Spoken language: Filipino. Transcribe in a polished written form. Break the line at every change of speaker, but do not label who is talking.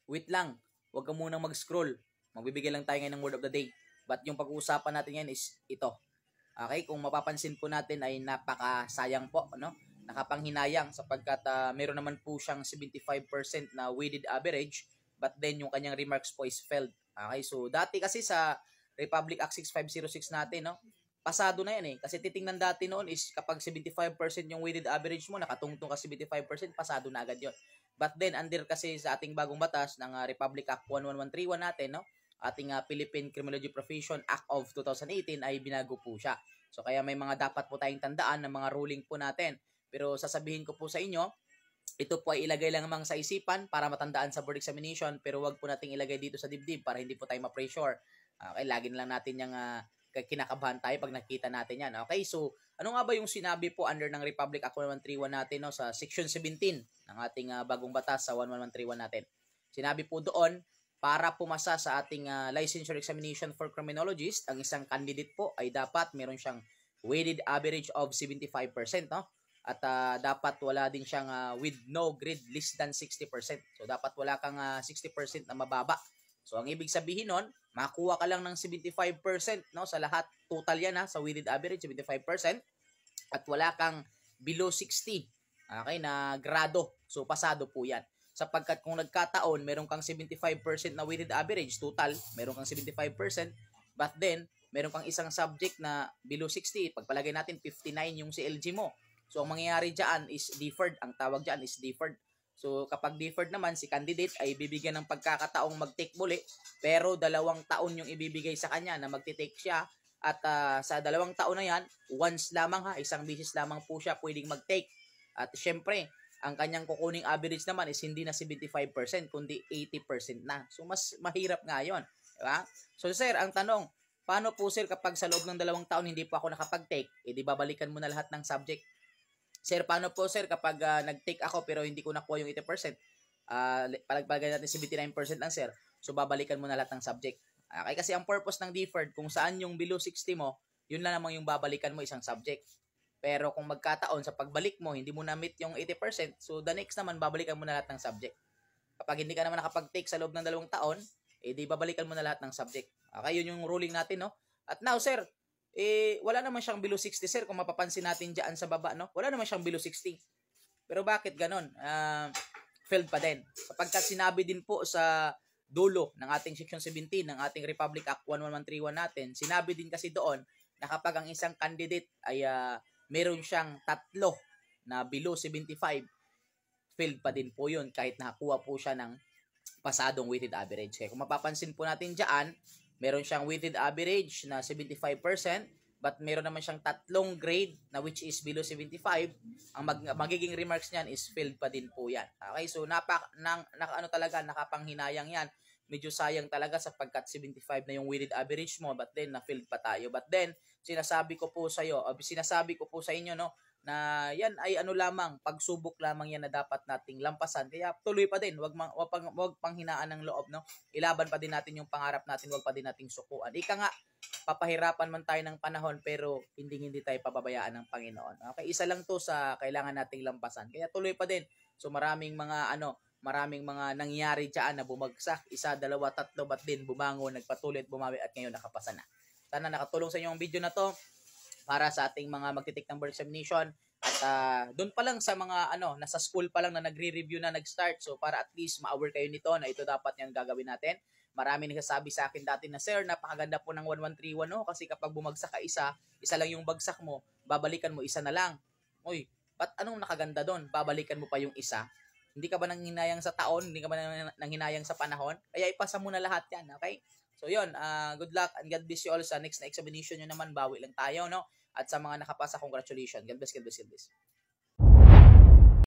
wait lang, huwag ka munang mag-scroll. Magbibigay lang tayo ngayon ng word of the day. But yung pag-uusapan natin ngayon is ito. Okay, kung mapapansin po natin ay napakasayang po, no? Nakapanghinayang sapagkat meron naman po siyang 75% na weighted average, but then yung kanyang remarks po is failed. Okay, so dati kasi sa Republic Act 6506 natin, no? Pasado na yan eh. Kasi titingnan dati noon is kapag 75% yung weighted average mo, nakatungtong ka 75%, pasado na agad yon. But then, under kasi sa ating bagong batas ng Republic Act 11131 natin, no? Ating Philippine Criminology Profession Act of 2018 ay binago po siya. So kaya may mga dapat po tayong tandaan ng mga ruling po natin. Pero sasabihin ko po sa inyo, ito po ay ilagay lang namang sa isipan para matandaan sa board examination, pero wag po nating ilagay dito sa dibdib para hindi po tayo ma-pressure. Okay, lagi na lang natin yung kinakabahan tayo pag nakita natin yan. Okay, so ano nga ba yung sinabi po under ng Republic Act 1131 natin, no, sa Section 17 ng ating bagong batas sa 11131 natin? Sinabi po doon, para pumasa sa ating licensure examination for criminologist, ang isang candidate po ay dapat meron siyang weighted average of 75%, no? At dapat wala din siyang with no grade less than 60%. So dapat wala kang 60% na mababa. So ang ibig sabihin nun, makuha ka lang ng 75%, no, sa lahat. Total yan sa weighted average 75%, at wala kang below 60, okay, na grado. So pasado po yan. Sapagkat kung nagkataon, meron kang 75% na weighted average, total, meron kang 75%, but then, meron kang isang subject na below 60, pagpalagay natin 59 yung CLG mo. So, ang mangyayari dyan is deferred. Ang tawag dyan is deferred. So, kapag deferred naman, si candidate ay bibigyan ng pagkakataong mag-take muli, pero 2 taon yung ibibigay sa kanya na magti-take siya. At sa 2 taon na yan, once lamang isang beses lamang po siya pwedeng mag-take. At syempre, ang kanyang kukuning average naman is hindi na 75%, kundi 80% na. So, mas mahirap nga yun. Diba? So, sir, ang tanong, paano po, sir, kapag sa loob ng 2 taon hindi po ako nakapag-take, di babalikan mo na lahat ng subject? Sir, paano po, sir, kapag nag-take ako pero hindi ko nakuha yung 80%? Palagpagay natin 79% lang, sir. So, babalikan mo na lahat ng subject. Okay, kasi ang purpose ng deferred, kung saan yung below 60 mo, yun lang namang yung babalikan mo, isang subject. Pero kung magkataon sa pagbalik mo, hindi mo na-meet yung 80%, so the next naman, babalikan mo na lahat ng subject. Kapag hindi ka naman nakapag-take sa loob ng 2 taon, di babalikan mo na lahat ng subject. Okay, yun yung ruling natin, no? At now, sir, wala naman siyang below 60, sir, kung mapapansin natin dyan sa baba, no? Wala naman siyang below 60. Pero bakit ganon? Failed pa din. Sapagkat sinabi din po sa dulo ng ating Section 17 ng ating Republic Act 11131 natin, sinabi din kasi doon na kapag ang isang candidate ay meron siyang 3 na below 75, failed pa din po yun kahit nakakuha po siya ng pasadong weighted average. Kaya kung mapapansin po natin dyan, meron siyang weighted average na 75%, but meron naman siyang 3 grade na which is below 75. Ang magiging remarks niyan is failed pa din po yan. Okay, so nakapanghinayang yan. Medyo sayang talaga sapagkat 75 na yung weighted average mo, but then na-failed pa tayo. But then, sinasabi ko po sa inyo, no, na yan ay lamang, pagsubok lamang yan na dapat nating lampasan. Kaya tuloy pa din, wag panghinaan ng loob, no. Ilaban pa din natin yung pangarap natin, wag pa din nating sukuan. Ika nga, papahirapan man tayo ng panahon, pero hindi tayo pababayaan ng Panginoon. Okay, isa lang to sa kailangan nating lampasan. Kaya tuloy pa din. So maraming mga nangyari diyan na bumagsak, 1, 2, 3, but din bumangon, nagpatuloy at bumawi at ngayon nakapasa na. Sana nakatulong sa inyo ang video na to para sa ating mga magtitik ng board examination. At doon pa lang sa mga nasa school pa lang na nagre-review na nag-start. So para at least ma-aware kayo nito na ito dapat yung gagawin natin. Marami nagsasabi sa akin dati na, sir, napakaganda po ng 1131, no? Kasi kapag bumagsak ka isa lang yung bagsak mo, babalikan mo isa na lang. Uy, ba't anong nakaganda doon? Babalikan mo pa yung isa. Hindi ka ba nanghinayang sa taon? Hindi ka ba nanghinayang sa panahon? Kaya ipasa mo na lahat yan, okay? So yun, good luck and God bless you all sa next na examination nyo naman. Bawi lang tayo, no? At sa mga nakapasa, congratulations. God bless, God bless, God bless.